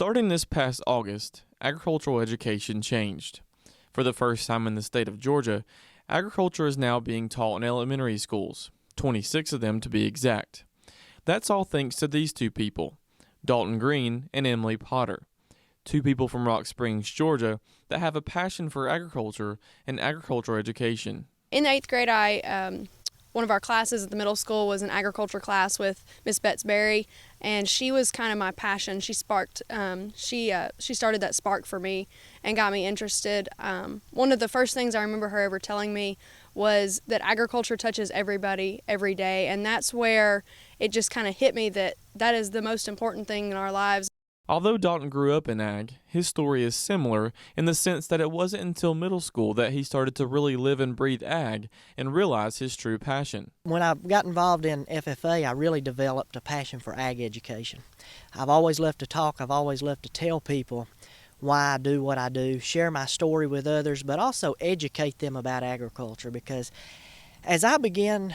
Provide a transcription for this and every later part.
Starting this past August, agricultural education changed. For the first time in the state of Georgia, agriculture is now being taught in elementary schools, 26 of them to be exact. That's all thanks to these two people, Dalton Green and Emily Potter, two people from Rock Springs, Georgia, that have a passion for agriculture and agricultural education. In the 8th grade, one of our classes at the middle school was an agriculture class with Miss Betts Berry, and she was kind of my passion. She sparked, she started that spark for me and got me interested. One of the first things I remember her ever telling me was that agriculture touches everybody every day, and that's where it just kind of hit me that that is the most important thing in our lives. Although Dalton grew up in ag, his story is similar in the sense that it wasn't until middle school that he started to really live and breathe ag and realize his true passion. When I got involved in FFA, I really developed a passion for ag education. I've always loved to talk, I've always loved to tell people why I do what I do, share my story with others, but also educate them about agriculture, because as I began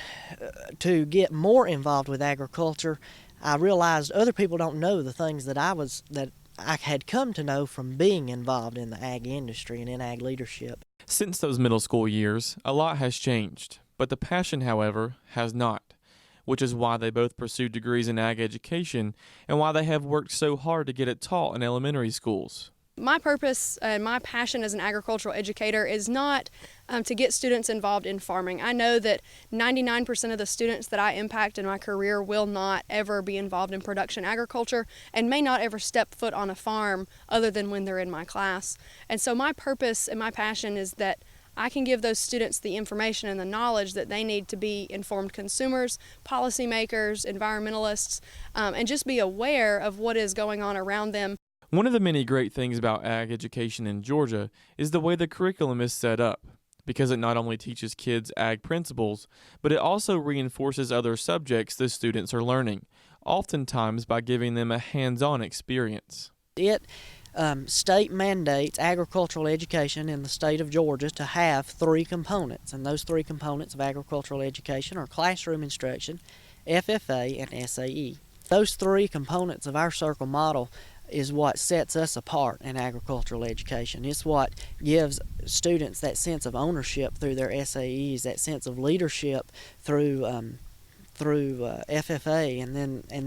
to get more involved with agriculture, I realized other people don't know the things that I had come to know from being involved in the ag industry and in ag leadership. Since those middle school years, a lot has changed, but the passion, however, has not, which is why they both pursued degrees in ag education and why they have worked so hard to get it taught in elementary schools. My purpose and my passion as an agricultural educator is not to get students involved in farming. I know that 99% of the students that I impact in my career will not ever be involved in production agriculture and may not ever step foot on a farm other than when they're in my class. And so my purpose and my passion is that I can give those students the information and the knowledge that they need to be informed consumers, policymakers, environmentalists, and just be aware of what is going on around them. One of the many great things about ag education in Georgia is the way the curriculum is set up, because it not only teaches kids ag principles, but it also reinforces other subjects the students are learning, oftentimes by giving them a hands-on experience. It state mandates agricultural education in the state of Georgia to have 3 components, and those 3 components of agricultural education are classroom instruction, FFA, and SAE. Those 3 components of our circle model is what sets us apart in agricultural education. It's what gives students that sense of ownership through their SAEs, that sense of leadership through FFA, and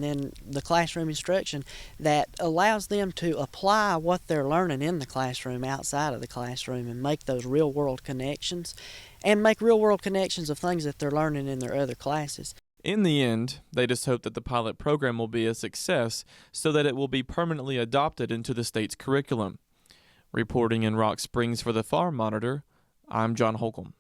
then the classroom instruction that allows them to apply what they're learning in the classroom outside of the classroom and make those real-world connections, and make real-world connections of things that they're learning in their other classes. In the end, they just hope that the pilot program will be a success so that it will be permanently adopted into the state's curriculum. Reporting in Rock Springs for the Farm Monitor, I'm John Holcomb.